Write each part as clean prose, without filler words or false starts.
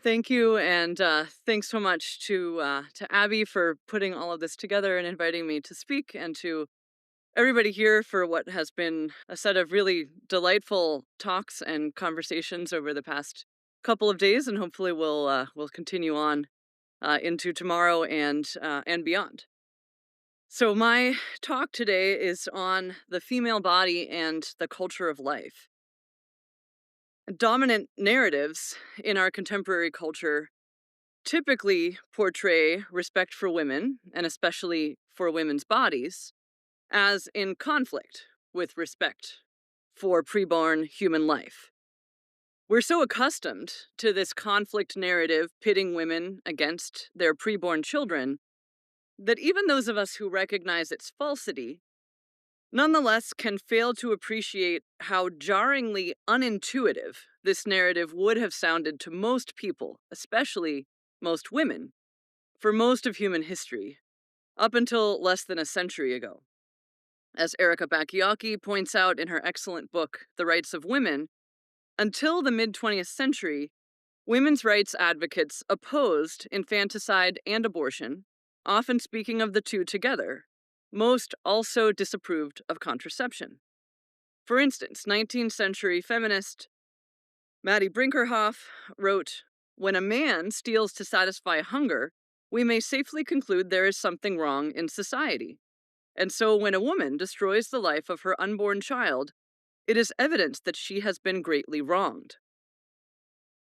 Thank you, and thanks so much to Abby for putting all of this together and inviting me to speak, and to everybody here for what has been a set of really delightful talks and conversations over the past couple of days, and hopefully we'll continue on into tomorrow and beyond. So my talk today is on the female body and the culture of life. Dominant narratives in our contemporary culture typically portray respect for women, and especially for women's bodies, as in conflict with respect for preborn human life. We're so accustomed to this conflict narrative pitting women against their preborn children that even those of us who recognize its falsity nonetheless can fail to appreciate how jarringly unintuitive this narrative would have sounded to most people, especially most women, for most of human history, up until less than a century ago. As Erica Bacchiocchi points out in her excellent book, The Rights of Women, until the mid-20th century, women's rights advocates opposed infanticide and abortion, often speaking of the two together. Most also disapproved of contraception. For instance, 19th century feminist Maddie Brinkerhoff wrote, "When a man steals to satisfy hunger, we may safely conclude there is something wrong in society. And so when a woman destroys the life of her unborn child, it is evidence that she has been greatly wronged."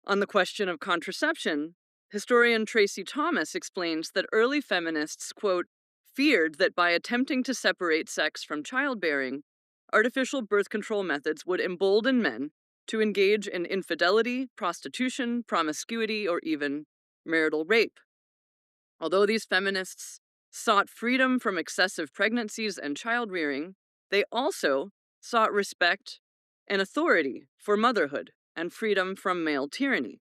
On the question of contraception, historian Tracy Thomas explains that early feminists, quote, feared that by attempting to separate sex from childbearing, artificial birth control methods would embolden men to engage in infidelity, prostitution, promiscuity, or even marital rape. Although these feminists sought freedom from excessive pregnancies and child-rearing, they also sought respect and authority for motherhood and freedom from male tyranny.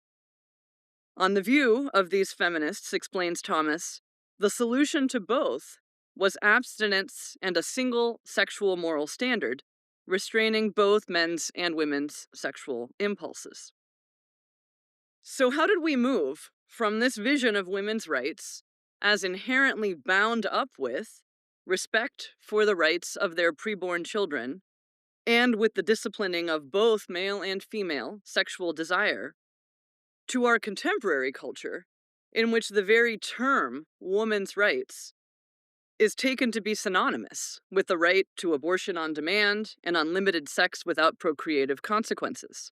On the view of these feminists, explains Thomas, the solution to both was abstinence and a single sexual moral standard, restraining both men's and women's sexual impulses. So how did we move from this vision of women's rights as inherently bound up with respect for the rights of their preborn children, and with the disciplining of both male and female sexual desire, to our contemporary culture, in which the very term woman's rights is taken to be synonymous with the right to abortion on demand and unlimited sex without procreative consequences?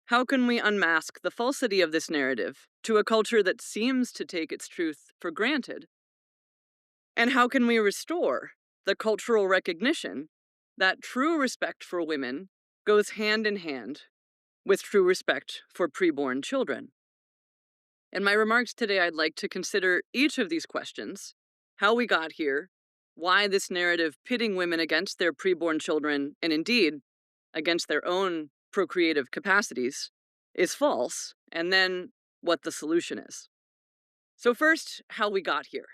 How can we unmask the falsity of this narrative to a culture that seems to take its truth for granted? And how can we restore the cultural recognition that true respect for women goes hand in hand with true respect for preborn children? In my remarks today, I'd like to consider each of these questions: how we got here, why this narrative pitting women against their preborn children, and indeed against their own procreative capacities, is false, and then what the solution is. So first, how we got here.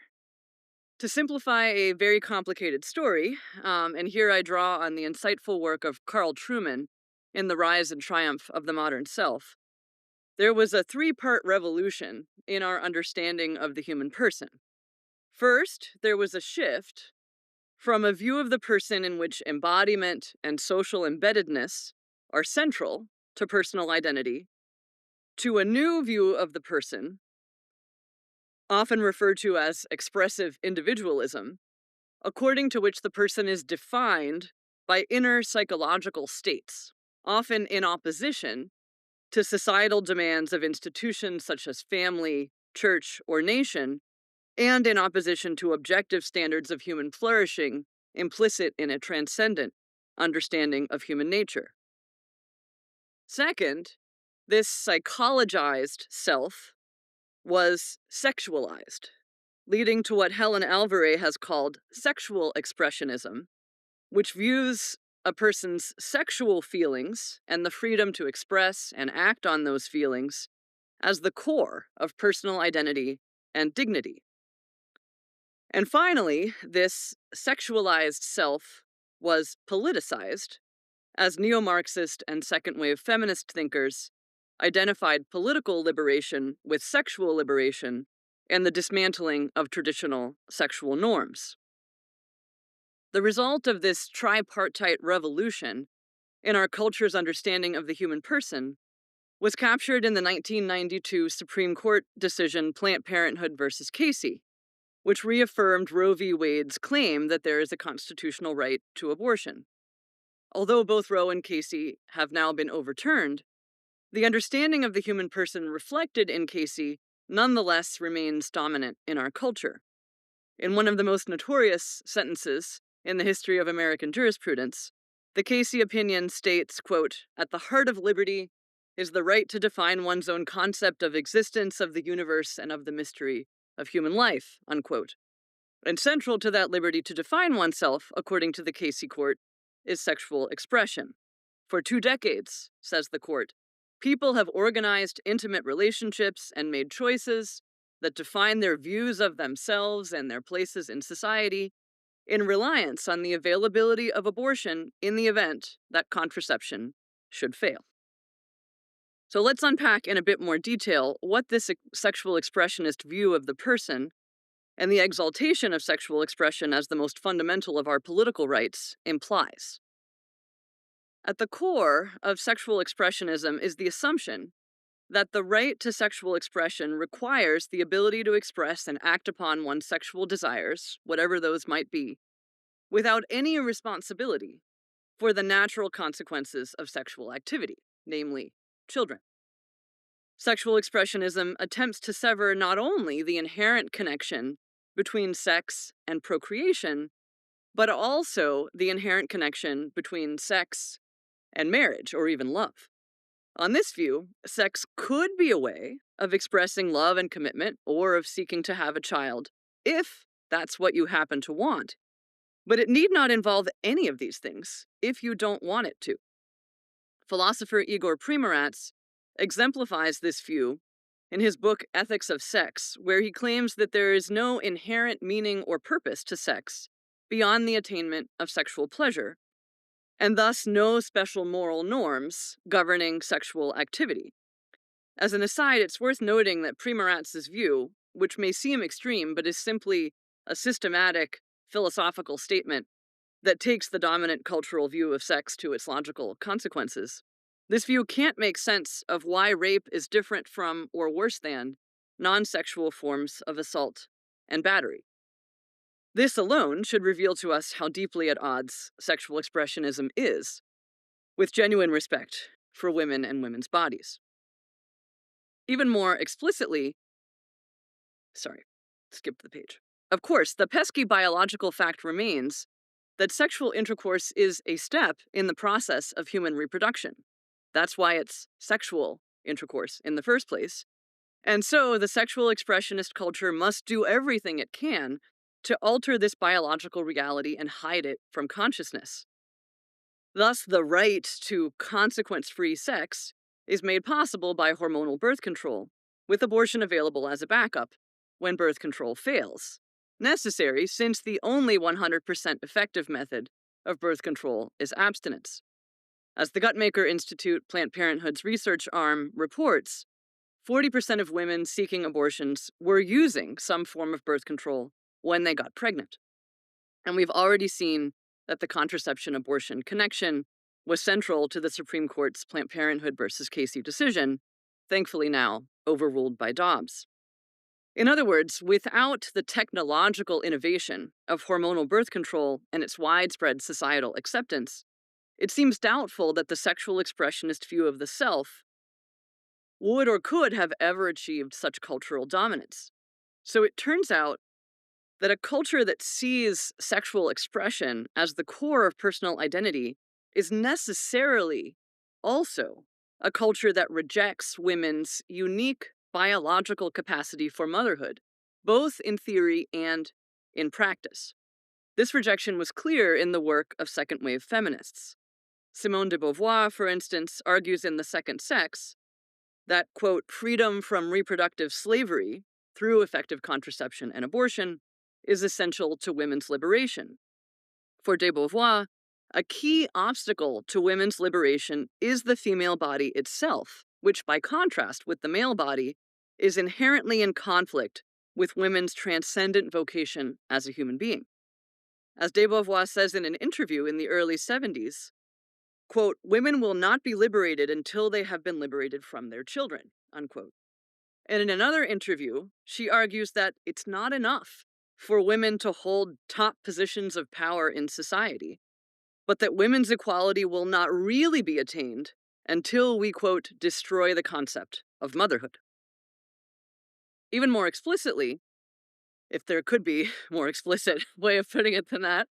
To simplify a very complicated story, and here I draw on the insightful work of Carl Trueman in The Rise and Triumph of the Modern Self, there was a three-part revolution in our understanding of the human person. First, there was a shift from a view of the person in which embodiment and social embeddedness are central to personal identity, to a new view of the person, often referred to as expressive individualism, according to which the person is defined by inner psychological states, often in opposition to societal demands of institutions such as family, church, or nation, and in opposition to objective standards of human flourishing implicit in a transcendent understanding of human nature. Second, this psychologized self was sexualized, leading to what Helen Alvarez has called sexual expressionism, which views a person's sexual feelings and the freedom to express and act on those feelings as the core of personal identity and dignity. And finally, this sexualized self was politicized as neo-Marxist and second-wave feminist thinkers identified political liberation with sexual liberation and the dismantling of traditional sexual norms. The result of this tripartite revolution in our culture's understanding of the human person was captured in the 1992 Supreme Court decision Planned Parenthood versus Casey, which reaffirmed Roe v. Wade's claim that there is a constitutional right to abortion. Although both Roe and Casey have now been overturned, the understanding of the human person reflected in Casey nonetheless remains dominant in our culture. In one of the most notorious sentences in the history of American jurisprudence, the Casey opinion states, quote, "At the heart of liberty is the right to define one's own concept of existence, of the universe, and of the mystery of human life," unquote. And central to that liberty to define oneself, according to the Casey court, is sexual expression. For 2 decades, says the court, people have organized intimate relationships and made choices that define their views of themselves and their places in society in reliance on the availability of abortion in the event that contraception should fail. So let's unpack in a bit more detail what this sexual expressionist view of the person and the exaltation of sexual expression as the most fundamental of our political rights implies. At the core of sexual expressionism is the assumption that the right to sexual expression requires the ability to express and act upon one's sexual desires, whatever those might be, without any responsibility for the natural consequences of sexual activity, namely children. Sexual expressionism attempts to sever not only the inherent connection between sex and procreation, but also the inherent connection between sex and marriage or even love. On this view, sex could be a way of expressing love and commitment or of seeking to have a child, if that's what you happen to want. But it need not involve any of these things if you don't want it to. Philosopher Igor Primoratz exemplifies this view in his book Ethics of Sex, where he claims that there is no inherent meaning or purpose to sex beyond the attainment of sexual pleasure, and thus no special moral norms governing sexual activity. As an aside, it's worth noting that Primoratz's view, which may seem extreme but is simply a systematic philosophical statement that takes the dominant cultural view of sex to its logical consequences, this view can't make sense of why rape is different from, or worse than, non-sexual forms of assault and battery. This alone should reveal to us how deeply at odds sexual expressionism is with genuine respect for women and women's bodies. Even more explicitly, skip the page. Of course, the pesky biological fact remains that sexual intercourse is a step in the process of human reproduction. That's why it's sexual intercourse in the first place. And so the sexual expressionist culture must do everything it can to alter this biological reality and hide it from consciousness. Thus, the right to consequence-free sex is made possible by hormonal birth control, with abortion available as a backup when birth control fails. Necessary since the only 100% effective method of birth control is abstinence. As the Guttmacher Institute, Planned Parenthood's research arm, reports, 40% of women seeking abortions were using some form of birth control when they got pregnant. And we've already seen that the contraception-abortion connection was central to the Supreme Court's Planned Parenthood versus Casey decision, thankfully now overruled by Dobbs. In other words, without the technological innovation of hormonal birth control and its widespread societal acceptance, it seems doubtful that the sexual expressionist view of the self would or could have ever achieved such cultural dominance. So it turns out that a culture that sees sexual expression as the core of personal identity is necessarily also a culture that rejects women's unique biological capacity for motherhood, both in theory and in practice. This rejection was clear in the work of second-wave feminists. Simone de Beauvoir, for instance, argues in The Second Sex that, quote, freedom from reproductive slavery through effective contraception and abortion is essential to women's liberation. For de Beauvoir, a key obstacle to women's liberation is the female body itself, which by contrast with the male body is inherently in conflict with women's transcendent vocation as a human being. As de Beauvoir says in an interview in the early 70s, quote, "Women will not be liberated until they have been liberated from their children," unquote. And in another interview, she argues that it's not enough for women to hold top positions of power in society, but that women's equality will not really be attained until we, quote, "destroy the concept of motherhood." Even more explicitly, if there could be more explicit way of putting it than that,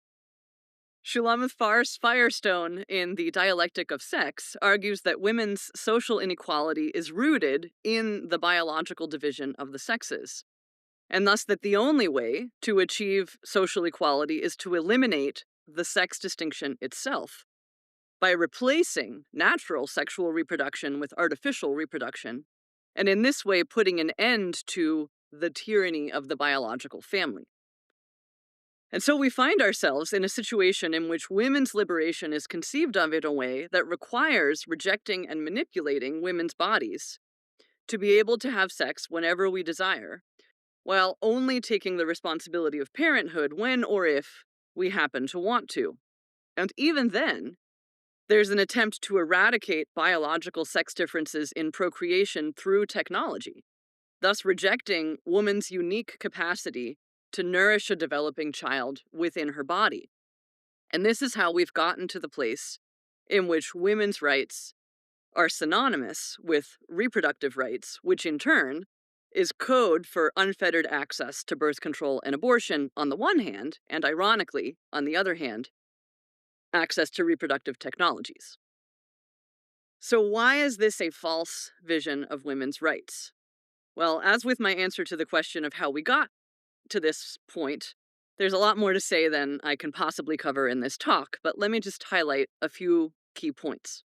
Shulamith Firestone in The Dialectic of Sex argues that women's social inequality is rooted in the biological division of the sexes, and thus that the only way to achieve social equality is to eliminate the sex distinction itself by replacing natural sexual reproduction with artificial reproduction, and in this way putting an end to the tyranny of the biological family. And so we find ourselves in a situation in which women's liberation is conceived of in a way that requires rejecting and manipulating women's bodies to be able to have sex whenever we desire, while only taking the responsibility of parenthood when or if we happen to want to. And even then, there's an attempt to eradicate biological sex differences in procreation through technology, thus rejecting woman's unique capacity to nourish a developing child within her body. And this is how we've gotten to the place in which women's rights are synonymous with reproductive rights, which in turn is code for unfettered access to birth control and abortion on the one hand, and ironically, on the other hand, access to reproductive technologies. So why is this a false vision of women's rights? Well, as with my answer to the question of how we got to this point, there's a lot more to say than I can possibly cover in this talk, but let me just highlight a few key points.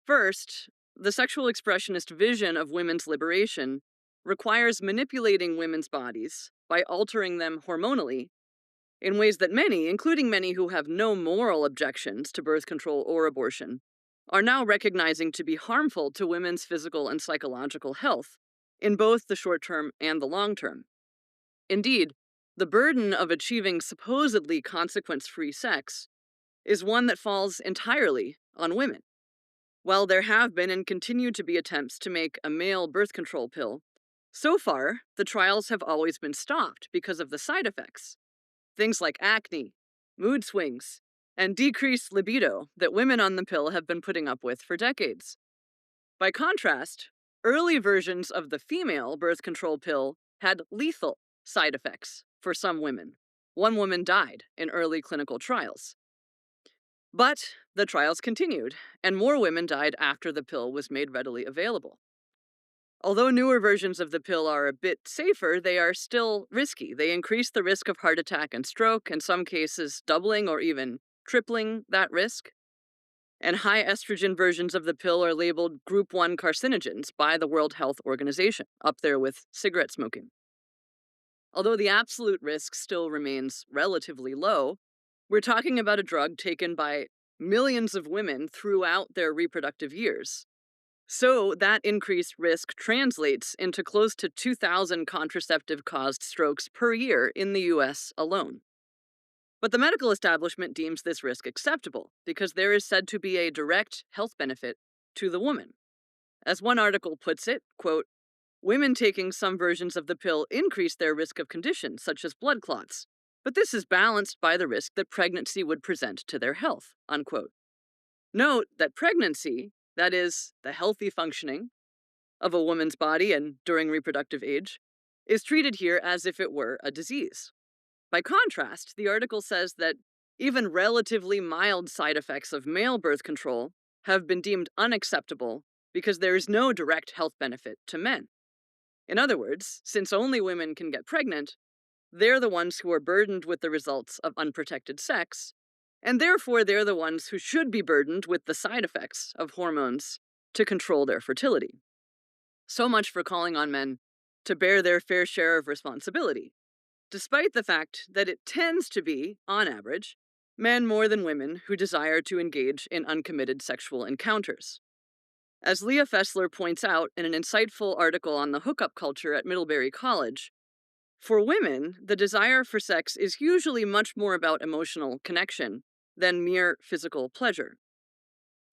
First, the sexual expressionist vision of women's liberation requires manipulating women's bodies by altering them hormonally in ways that many, including many who have no moral objections to birth control or abortion, are now recognizing to be harmful to women's physical and psychological health in both the short term and the long term. Indeed, the burden of achieving supposedly consequence-free sex is one that falls entirely on women. While there have been and continue to be attempts to make a male birth control pill, so far the trials have always been stopped because of the side effects. Things like acne, mood swings, and decreased libido that women on the pill have been putting up with for decades. By contrast, early versions of the female birth control pill had lethal side effects for some women. One woman died in early clinical trials. But the trials continued, and more women died after the pill was made readily available. Although newer versions of the pill are a bit safer, they are still risky. They increase the risk of heart attack and stroke, in some cases doubling or even tripling that risk. And high estrogen versions of the pill are labeled Group 1 carcinogens by the World Health Organization, up there with cigarette smoking. Although the absolute risk still remains relatively low, we're talking about a drug taken by millions of women throughout their reproductive years. So that increased risk translates into close to 2,000 contraceptive-caused strokes per year in the US alone. But the medical establishment deems this risk acceptable because there is said to be a direct health benefit to the woman. As one article puts it, quote, "Women taking some versions of the pill increase their risk of conditions such as blood clots, but this is balanced by the risk that pregnancy would present to their health," unquote. Note that pregnancy, that is, the healthy functioning of a woman's body and during reproductive age, is treated here as if it were a disease. By contrast, the article says that even relatively mild side effects of male birth control have been deemed unacceptable because there is no direct health benefit to men. In other words, since only women can get pregnant, they're the ones who are burdened with the results of unprotected sex, and therefore they're the ones who should be burdened with the side effects of hormones to control their fertility. So much for calling on men to bear their fair share of responsibility, despite the fact that it tends to be, on average, men more than women who desire to engage in uncommitted sexual encounters. As Leah Fessler points out in an insightful article on the hookup culture at Middlebury College, for women, the desire for sex is usually much more about emotional connection than mere physical pleasure.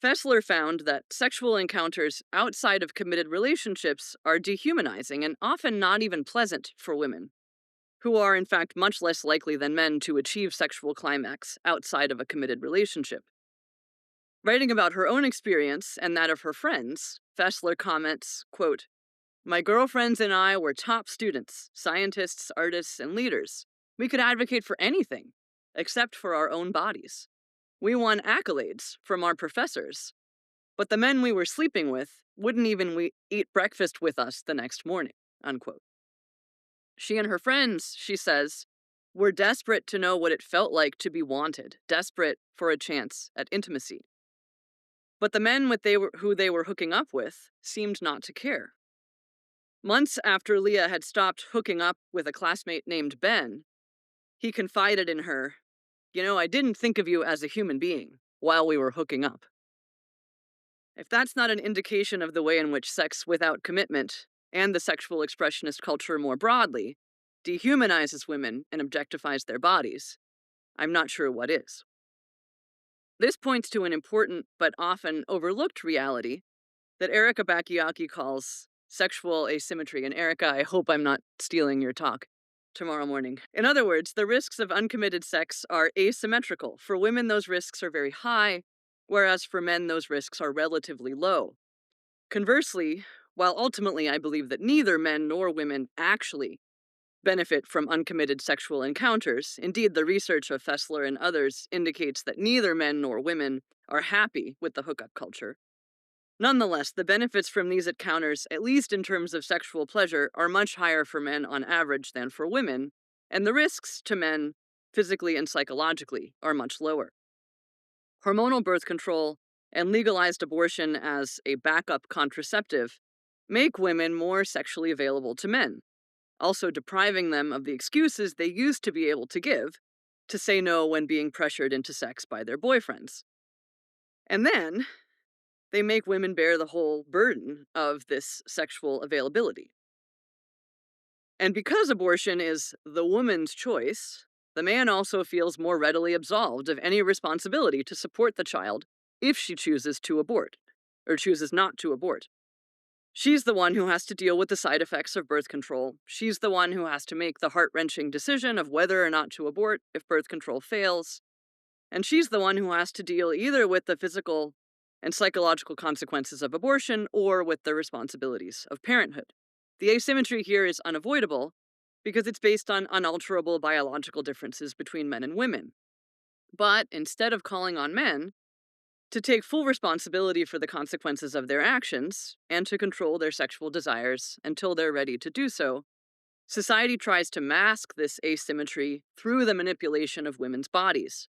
Fessler found that sexual encounters outside of committed relationships are dehumanizing and often not even pleasant for women, who are in fact much less likely than men to achieve sexual climax outside of a committed relationship. Writing about her own experience and that of her friends, Fessler comments, quote, "My girlfriends and I were top students, scientists, artists, and leaders. We could advocate for anything, except for our own bodies. We won accolades from our professors, but the men we were sleeping with wouldn't even eat breakfast with us the next morning," unquote. She and her friends, she says, were desperate to know what it felt like to be wanted, desperate for a chance at intimacy. But the men who they were hooking up with seemed not to care. Months after Leah had stopped hooking up with a classmate named Ben, he confided in her, "I didn't think of you as a human being while we were hooking up." If that's not an indication of the way in which sex without commitment, and the sexual expressionist culture more broadly, dehumanizes women and objectifies their bodies, I'm not sure what is. This points to an important but often overlooked reality that Erica Bakayaki calls sexual asymmetry. And Erica, I hope I'm not stealing your talk tomorrow morning. In other words, the risks of uncommitted sex are asymmetrical. For women, those risks are very high, whereas for men, those risks are relatively low. Conversely, while ultimately I believe that neither men nor women actually benefit from uncommitted sexual encounters, indeed, the research of Fessler and others indicates that neither men nor women are happy with the hookup culture. Nonetheless, the benefits from these encounters, at least in terms of sexual pleasure, are much higher for men on average than for women, and the risks to men, physically and psychologically, are much lower. Hormonal birth control and legalized abortion as a backup contraceptive make women more sexually available to men, also depriving them of the excuses they used to be able to give to say no when being pressured into sex by their boyfriends. And then they make women bear the whole burden of this sexual availability. And because abortion is the woman's choice, the man also feels more readily absolved of any responsibility to support the child if she chooses to abort, or chooses not to abort. She's the one who has to deal with the side effects of birth control. She's the one who has to make the heart-wrenching decision of whether or not to abort if birth control fails. And she's the one who has to deal either with the physical and psychological consequences of abortion or with the responsibilities of parenthood. The asymmetry here is unavoidable because it's based on unalterable biological differences between men and women. But instead of calling on men to take full responsibility for the consequences of their actions and to control their sexual desires until they're ready to do so, society tries to mask this asymmetry through the manipulation of women's bodies.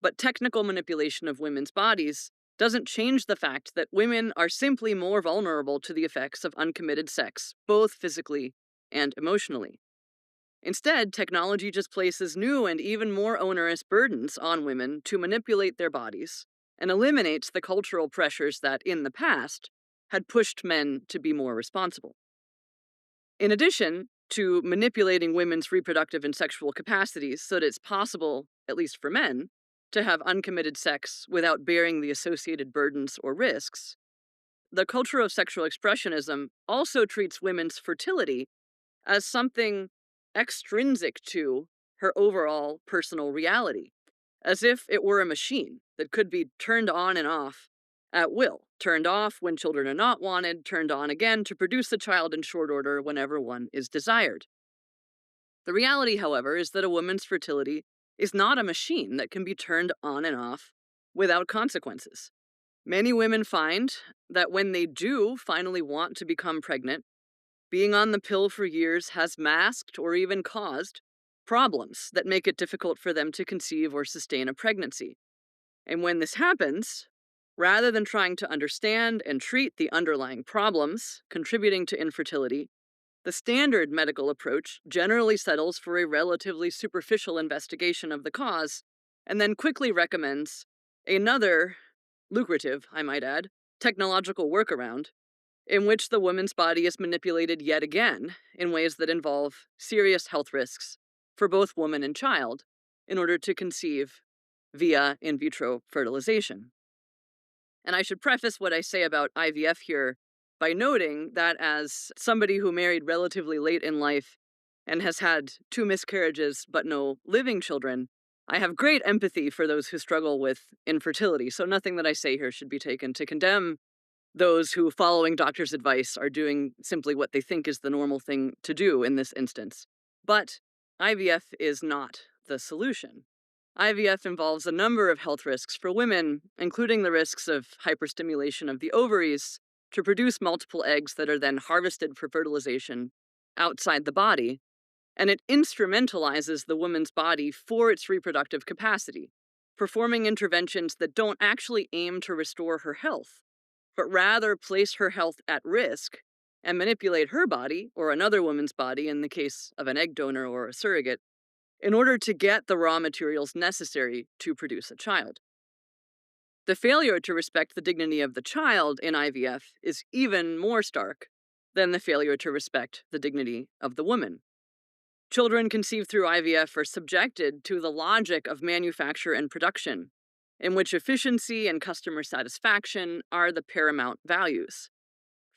But technical manipulation of women's bodies doesn't change the fact that women are simply more vulnerable to the effects of uncommitted sex, both physically and emotionally. Instead, technology just places new and even more onerous burdens on women to manipulate their bodies and eliminates the cultural pressures that, in the past, had pushed men to be more responsible. In addition to manipulating women's reproductive and sexual capacities so that it's possible, at least for men, to have uncommitted sex without bearing the associated burdens or risks, the culture of sexual expressionism also treats women's fertility as something extrinsic to her overall personal reality, as if it were a machine that could be turned on and off at will, turned off when children are not wanted, turned on again to produce a child in short order whenever one is desired. The reality, however, is that a woman's fertility is not a machine that can be turned on and off without consequences. Many women find that when they do finally want to become pregnant, being on the pill for years has masked or even caused problems that make it difficult for them to conceive or sustain a pregnancy. And when this happens, rather than trying to understand and treat the underlying problems contributing to infertility, the standard medical approach generally settles for a relatively superficial investigation of the cause and then quickly recommends another lucrative, I might add, technological workaround in which the woman's body is manipulated yet again in ways that involve serious health risks for both woman and child in order to conceive via in vitro fertilization. And I should preface what I say about IVF here by noting that as somebody who married relatively late in life and has had 2 miscarriages but no living children, I have great empathy for those who struggle with infertility. So nothing that I say here should be taken to condemn those who, following doctors' advice, are doing simply what they think is the normal thing to do in this instance. But IVF is not the solution. IVF involves a number of health risks for women, including the risks of hyperstimulation of the ovaries to produce multiple eggs that are then harvested for fertilization outside the body, and it instrumentalizes the woman's body for its reproductive capacity, performing interventions that don't actually aim to restore her health, but rather place her health at risk and manipulate her body, or another woman's body in the case of an egg donor or a surrogate, in order to get the raw materials necessary to produce a child. The failure to respect the dignity of the child in IVF is even more stark than the failure to respect the dignity of the woman. Children conceived through IVF are subjected to the logic of manufacture and production, in which efficiency and customer satisfaction are the paramount values.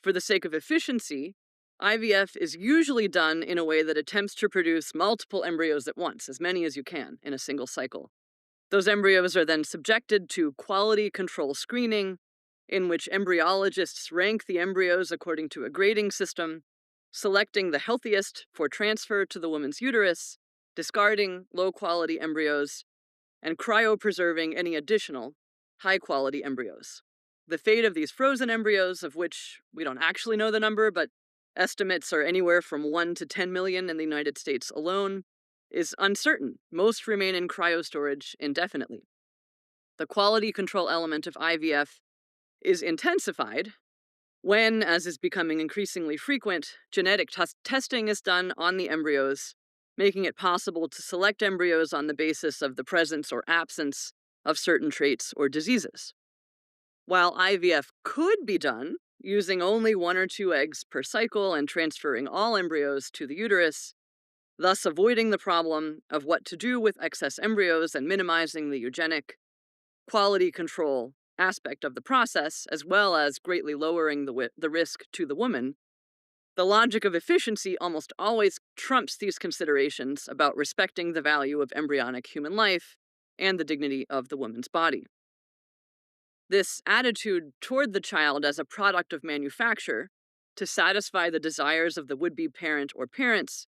For the sake of efficiency, IVF is usually done in a way that attempts to produce multiple embryos at once, as many as you can, in a single cycle. Those embryos are then subjected to quality control screening, in which embryologists rank the embryos according to a grading system, selecting the healthiest for transfer to the woman's uterus, discarding low-quality embryos, and cryopreserving any additional high-quality embryos. The fate of these frozen embryos, of which we don't actually know the number, but estimates are anywhere from 1 to 10 million in the United States alone, is uncertain. Most remain in cryostorage indefinitely. The quality control element of IVF is intensified when, as is becoming increasingly frequent, genetic testing is done on the embryos, making it possible to select embryos on the basis of the presence or absence of certain traits or diseases. While IVF could be done using only 1 or 2 eggs per cycle and transferring all embryos to the uterus, thus avoiding the problem of what to do with excess embryos and minimizing the eugenic quality control aspect of the process, as well as greatly lowering the risk to the woman, the logic of efficiency almost always trumps these considerations about respecting the value of embryonic human life and the dignity of the woman's body. This attitude toward the child as a product of manufacture to satisfy the desires of the would-be parent or parents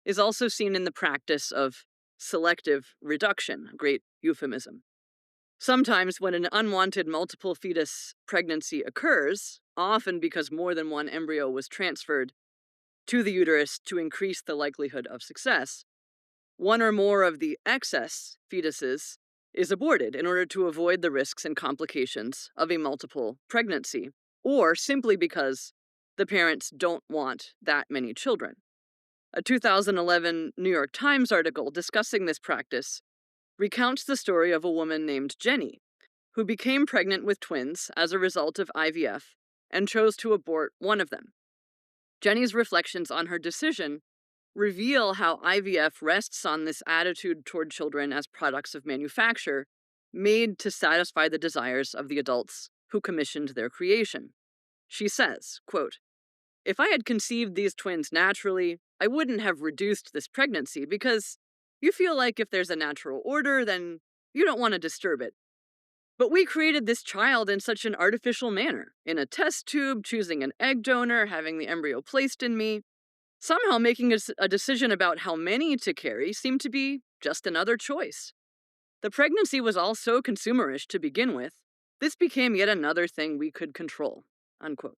is also seen in the practice of selective reduction, a great euphemism. Sometimes when an unwanted multiple fetus pregnancy occurs, often because more than one embryo was transferred to the uterus to increase the likelihood of success, one or more of the excess fetuses is aborted in order to avoid the risks and complications of a multiple pregnancy, or simply because the parents don't want that many children. A 2011 New York Times article discussing this practice recounts the story of a woman named Jenny, who became pregnant with twins as a result of IVF and chose to abort one of them. Jenny's reflections on her decision reveal how IVF rests on this attitude toward children as products of manufacture, made to satisfy the desires of the adults who commissioned their creation. She says, quote, "If I had conceived these twins naturally, I wouldn't have reduced this pregnancy because you feel like if there's a natural order, then you don't want to disturb it. But we created this child in such an artificial manner, in a test tube, choosing an egg donor, having the embryo placed in me. Somehow making a decision about how many to carry seemed to be just another choice. The pregnancy was all so consumerish to begin with, this became yet another thing we could control." Unquote.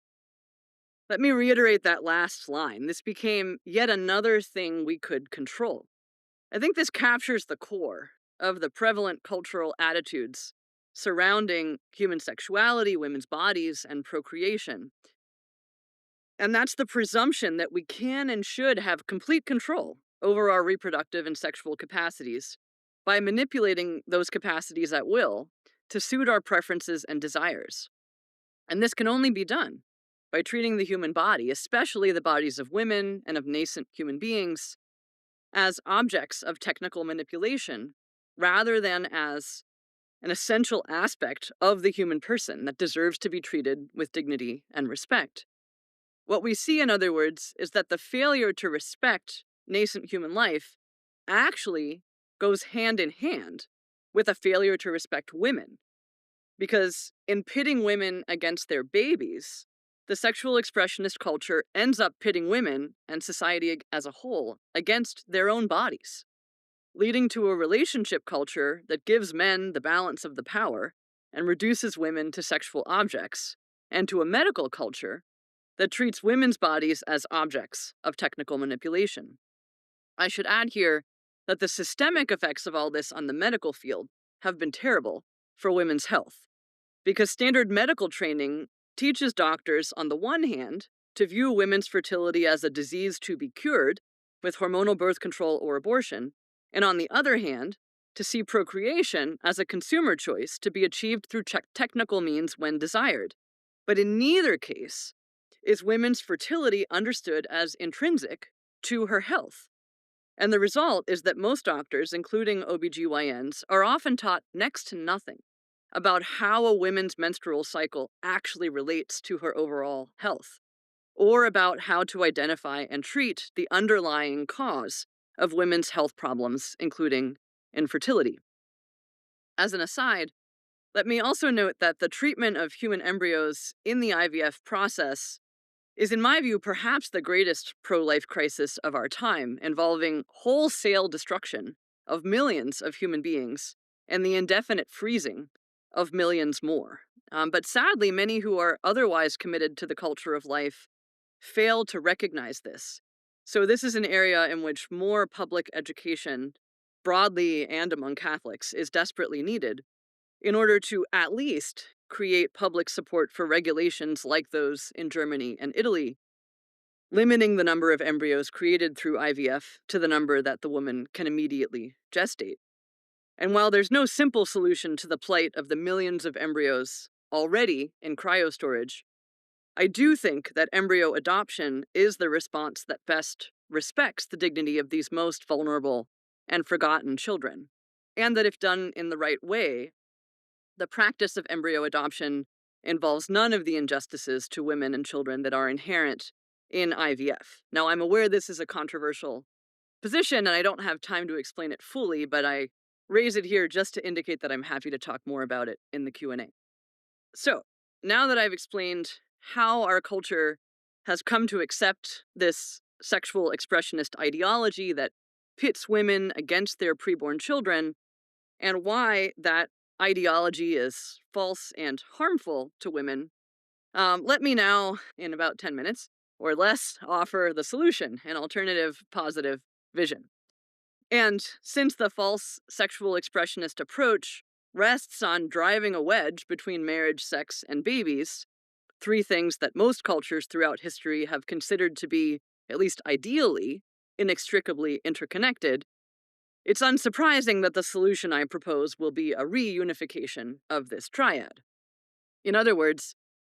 Let me reiterate that last line. This became yet another thing we could control. I think this captures the core of the prevalent cultural attitudes surrounding human sexuality, women's bodies, and procreation. And that's the presumption that we can and should have complete control over our reproductive and sexual capacities by manipulating those capacities at will to suit our preferences and desires. And this can only be done by treating the human body, especially the bodies of women and of nascent human beings, as objects of technical manipulation rather than as an essential aspect of the human person that deserves to be treated with dignity and respect. What we see, in other words, is that the failure to respect nascent human life actually goes hand in hand with a failure to respect women. Because in pitting women against their babies, the sexual expressionist culture ends up pitting women and society as a whole against their own bodies, leading to a relationship culture that gives men the balance of the power and reduces women to sexual objects, and to a medical culture that treats women's bodies as objects of technical manipulation. I should add here that the systemic effects of all this on the medical field have been terrible for women's health, because standard medical training teaches doctors, on the one hand, to view women's fertility as a disease to be cured with hormonal birth control or abortion, and on the other hand, to see procreation as a consumer choice to be achieved through technical means when desired. But in neither case is women's fertility understood as intrinsic to her health. And the result is that most doctors, including OBGYNs, are often taught next to nothing about how a woman's menstrual cycle actually relates to her overall health, or about how to identify and treat the underlying cause of women's health problems, including infertility. As an aside, let me also note that the treatment of human embryos in the IVF process is, in my view, perhaps the greatest pro-life crisis of our time, involving wholesale destruction of millions of human beings and the indefinite freezing of millions more. But sadly, many who are otherwise committed to the culture of life fail to recognize this. So this is an area in which more public education, broadly and among Catholics, is desperately needed in order to at least create public support for regulations like those in Germany and Italy, limiting the number of embryos created through IVF to the number that the woman can immediately gestate. And while there's no simple solution to the plight of the millions of embryos already in cryostorage, I do think that embryo adoption is the response that best respects the dignity of these most vulnerable and forgotten children, and that if done in the right way, the practice of embryo adoption involves none of the injustices to women and children that are inherent in IVF. Now, I'm aware this is a controversial position, and I don't have time to explain it fully, but I raise it here just to indicate that I'm happy to talk more about it in the Q&A. So, now that I've explained how our culture has come to accept this sexual expressionist ideology that pits women against their preborn children, and why that ideology is false and harmful to women, let me now, in about 10 minutes or less, offer the solution, an alternative, positive vision. And since the false sexual expressionist approach rests on driving a wedge between marriage, sex, and babies, three things that most cultures throughout history have considered to be, at least ideally, inextricably interconnected, it's unsurprising that the solution I propose will be a reunification of this triad. In other words,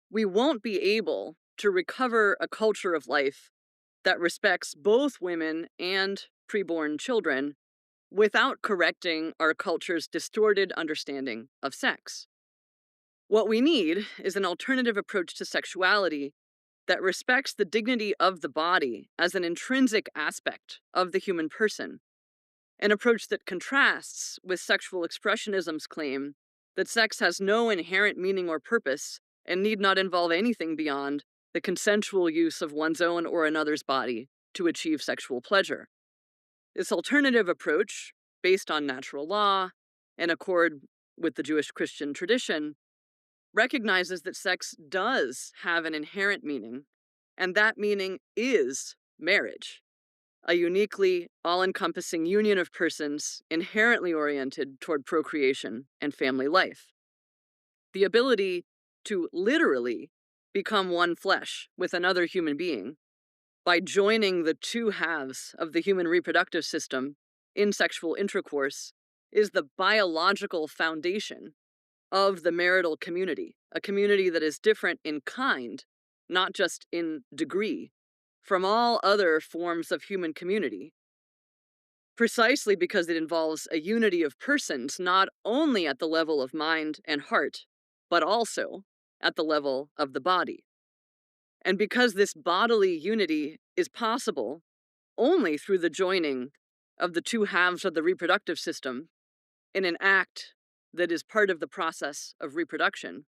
we won't be able to recover a culture of life that respects both women and preborn children without correcting our culture's distorted understanding of sex. What we need is an alternative approach to sexuality that respects the dignity of the body as an intrinsic aspect of the human person, an approach that contrasts with sexual expressionism's claim that sex has no inherent meaning or purpose and need not involve anything beyond the consensual use of one's own or another's body to achieve sexual pleasure. This alternative approach, based on natural law, in accord with the Jewish Christian tradition, recognizes that sex does have an inherent meaning, and that meaning is marriage, a uniquely all-encompassing union of persons inherently oriented toward procreation and family life. The ability to literally become one flesh with another human being by joining the two halves of the human reproductive system in sexual intercourse is the biological foundation of the marital community a community that is different in kind, not just in degree, from all other forms of human community, precisely because it involves a unity of persons not only at the level of mind and heart, but also at the level of the body. And because this bodily unity is possible only through the joining of the two halves of the reproductive system in an act that is part of the process of reproduction,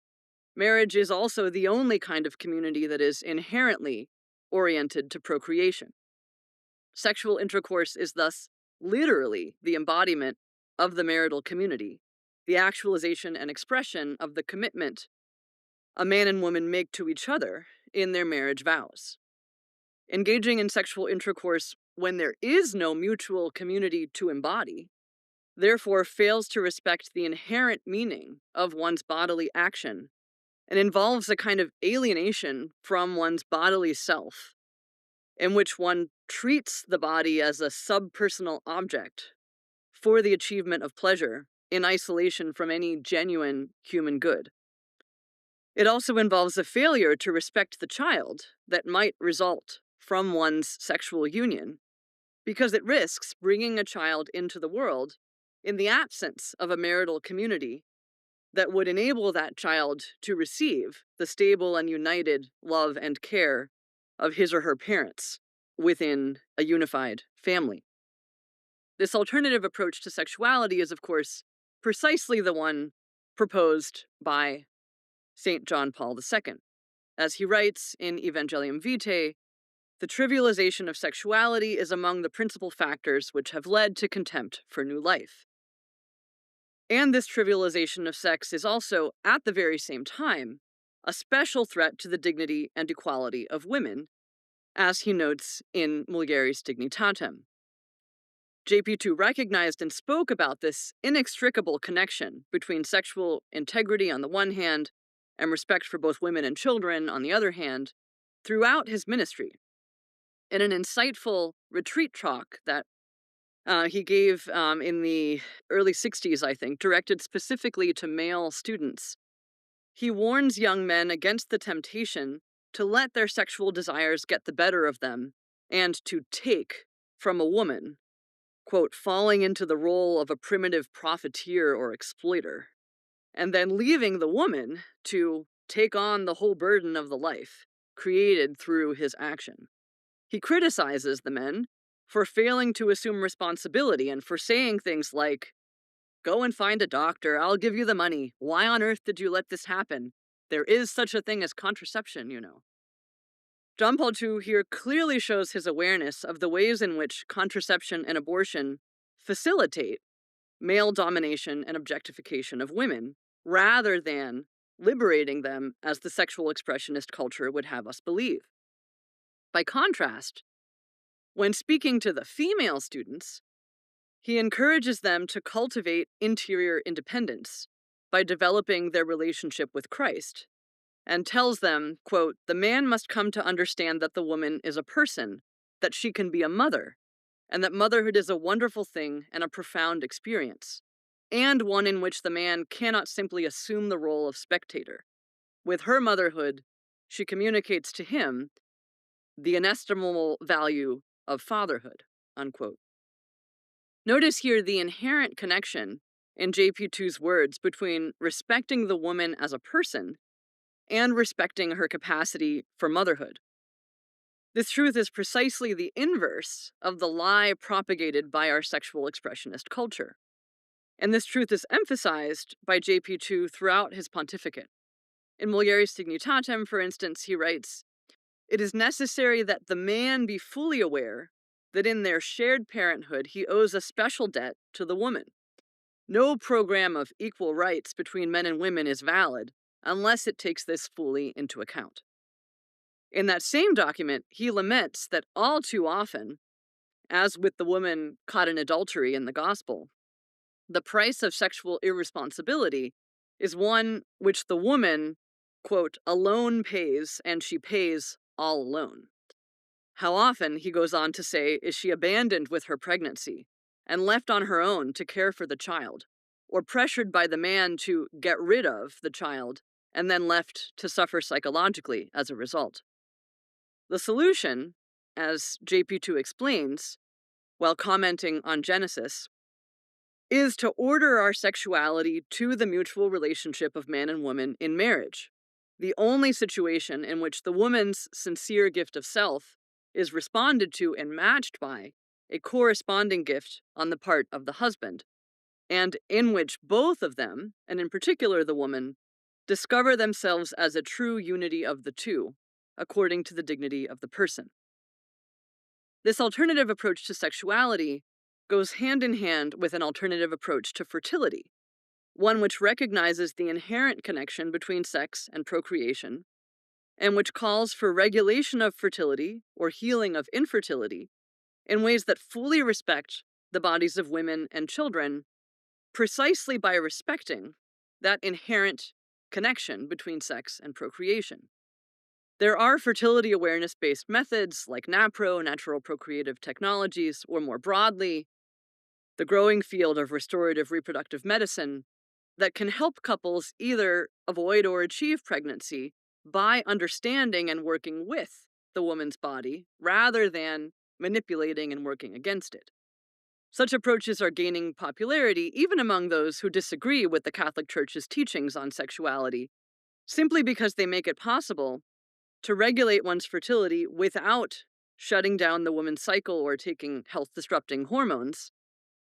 marriage is also the only kind of community that is inherently oriented to procreation. Sexual intercourse is thus literally the embodiment of the marital community, the actualization and expression of the commitment a man and woman make to each other in their marriage vows. Engaging in sexual intercourse when there is no mutual community to embody, therefore fails to respect the inherent meaning of one's bodily action and involves a kind of alienation from one's bodily self, in which one treats the body as a subpersonal object for the achievement of pleasure in isolation from any genuine human good. It also involves a failure to respect the child that might result from one's sexual union, because it risks bringing a child into the world in the absence of a marital community that would enable that child to receive the stable and united love and care of his or her parents within a unified family. This alternative approach to sexuality is, of course, precisely the one proposed by St. John Paul II. As he writes in Evangelium Vitae, the trivialization of sexuality is among the principal factors which have led to contempt for new life. And this trivialization of sex is also, at the very same time, a special threat to the dignity and equality of women, as he notes in Mulieris Dignitatem. JP2 recognized and spoke about this inextricable connection between sexual integrity on the one hand and respect for both women and children on the other hand throughout his ministry. In an insightful retreat talk that he gave in the early 60s, I think, directed specifically to male students, he warns young men against the temptation to let their sexual desires get the better of them and to take from a woman, quote, falling into the role of a primitive profiteer or exploiter, and then leaving the woman to take on the whole burden of the life created through his action. He criticizes the men for failing to assume responsibility and for saying things like, "Go and find a doctor, I'll give you the money. Why on earth did you let this happen? There is such a thing as contraception, you know." John Paul II here clearly shows his awareness of the ways in which contraception and abortion facilitate male domination and objectification of women, rather than liberating them as the sexual expressionist culture would have us believe. By contrast, when speaking to the female students, he encourages them to cultivate interior independence by developing their relationship with Christ, and tells them, quote, "The man must come to understand that the woman is a person, that she can be a mother, and that motherhood is a wonderful thing and a profound experience, and one in which the man cannot simply assume the role of spectator. With her motherhood, she communicates to him the inestimable value of fatherhood," unquote. Notice here the inherent connection in JP2's words between respecting the woman as a person and respecting her capacity for motherhood. This truth is precisely the inverse of the lie propagated by our sexual expressionist culture. And this truth is emphasized by JP2 throughout his pontificate. In Mulieris Dignitatem, for instance, he writes, "It is necessary that the man be fully aware that in their shared parenthood he owes a special debt to the woman. No program of equal rights between men and women is valid unless it takes this fully into account." In that same document, he laments that all too often, as with the woman caught in adultery in the gospel, the price of sexual irresponsibility is one which the woman, quote, "alone pays, and she pays all alone." How often, he goes on to say, is she abandoned with her pregnancy and left on her own to care for the child, or pressured by the man to get rid of the child and then left to suffer psychologically as a result. The solution, as JP2 explains, while commenting on Genesis, is to order our sexuality to the mutual relationship of man and woman in marriage, the only situation in which the woman's sincere gift of self is responded to and matched by a corresponding gift on the part of the husband, and in which both of them, and in particular the woman, discover themselves as a true unity of the two, according to the dignity of the person. This alternative approach to sexuality goes hand in hand with an alternative approach to fertility, one which recognizes the inherent connection between sex and procreation, and which calls for regulation of fertility or healing of infertility in ways that fully respect the bodies of women and children, precisely by respecting that inherent connection between sex and procreation. There are fertility awareness-based methods like NAPRO, natural procreative technologies, or more broadly, the growing field of restorative reproductive medicine that can help couples either avoid or achieve pregnancy by understanding and working with the woman's body rather than manipulating and working against it. Such approaches are gaining popularity even among those who disagree with the Catholic Church's teachings on sexuality, simply because they make it possible to regulate one's fertility without shutting down the woman's cycle or taking health-disrupting hormones.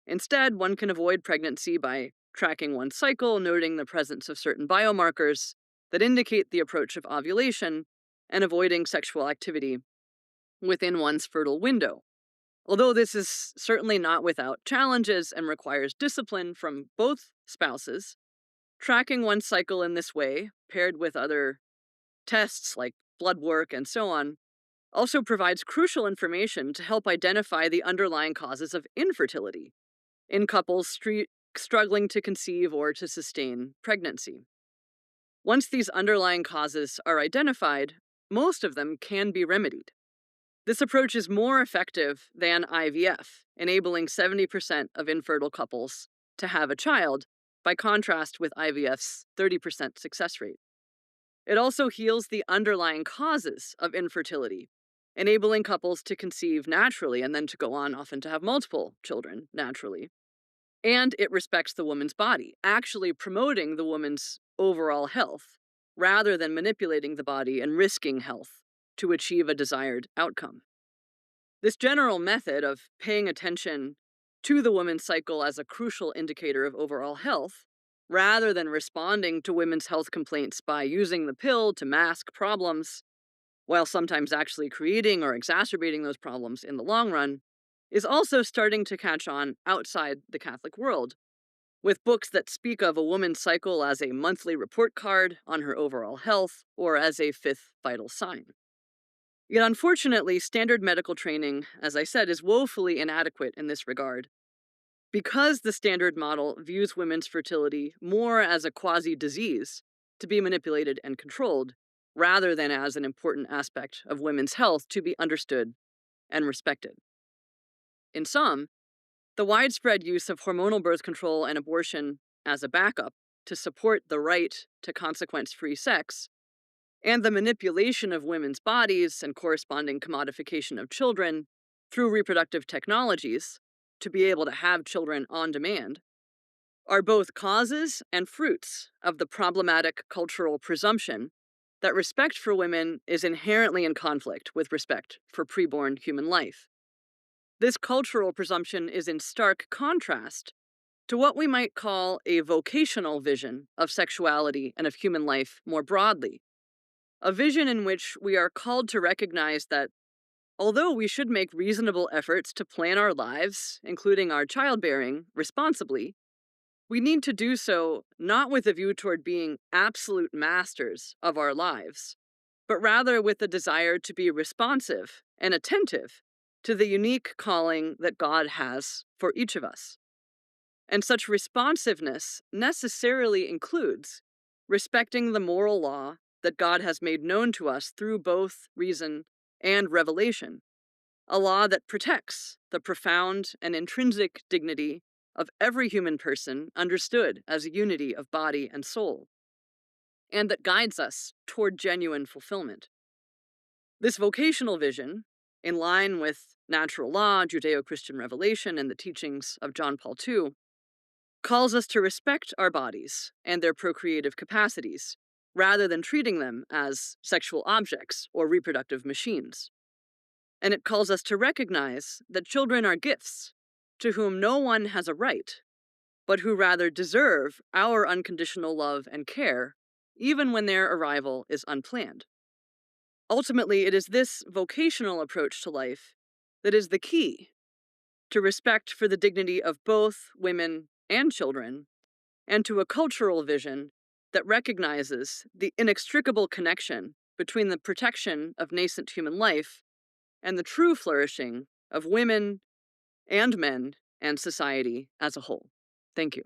Instead, one can avoid pregnancy by tracking one's cycle, noting the presence of certain biomarkers that indicate the approach of ovulation, and avoiding sexual activity within one's fertile window. Although this is certainly not without challenges and requires discipline from both spouses, tracking one's cycle in this way, paired with other tests like blood work and so on, also provides crucial information to help identify the underlying causes of infertility in couples struggling to conceive or to sustain pregnancy. Once these underlying causes are identified, most of them can be remedied. This approach is more effective than IVF, enabling 70% of infertile couples to have a child, by contrast with IVF's 30% success rate. It also heals the underlying causes of infertility, enabling couples to conceive naturally and then to go on often to have multiple children naturally. And it respects the woman's body, actually promoting the woman's overall health, rather than manipulating the body and risking health to achieve a desired outcome. This general method of paying attention to the woman's cycle as a crucial indicator of overall health, rather than responding to women's health complaints by using the pill to mask problems, while sometimes actually creating or exacerbating those problems in the long run, is also starting to catch on outside the Catholic world, with books that speak of a woman's cycle as a monthly report card on her overall health or as a fifth vital sign. Yet unfortunately, standard medical training, as I said, is woefully inadequate in this regard, because the standard model views women's fertility more as a quasi-disease to be manipulated and controlled, rather than as an important aspect of women's health to be understood and respected. In sum, the widespread use of hormonal birth control and abortion as a backup to support the right to consequence-free sex, and the manipulation of women's bodies and corresponding commodification of children through reproductive technologies to be able to have children on demand, are both causes and fruits of the problematic cultural presumption that respect for women is inherently in conflict with respect for preborn human life. This cultural presumption is in stark contrast to what we might call a vocational vision of sexuality and of human life more broadly, a vision in which we are called to recognize that although we should make reasonable efforts to plan our lives, including our childbearing, responsibly, we need to do so not with a view toward being absolute masters of our lives, but rather with the desire to be responsive and attentive to the unique calling that God has for each of us. And such responsiveness necessarily includes respecting the moral law that God has made known to us through both reason and revelation, a law that protects the profound and intrinsic dignity of every human person understood as a unity of body and soul. and that guides us toward genuine fulfillment. This vocational vision, in line with natural law, Judeo Christian revelation, and the teachings of John Paul II, calls us to respect our bodies and their procreative capacities, rather than treating them as sexual objects or reproductive machines. And it calls us to recognize that children are gifts to whom no one has a right, but who rather deserve our unconditional love and care, even when their arrival is unplanned. Ultimately, it is this vocational approach to life that is the key to respect for the dignity of both women and children, and to a cultural vision that recognizes the inextricable connection between the protection of nascent human life and the true flourishing of women and men and society as a whole. Thank you.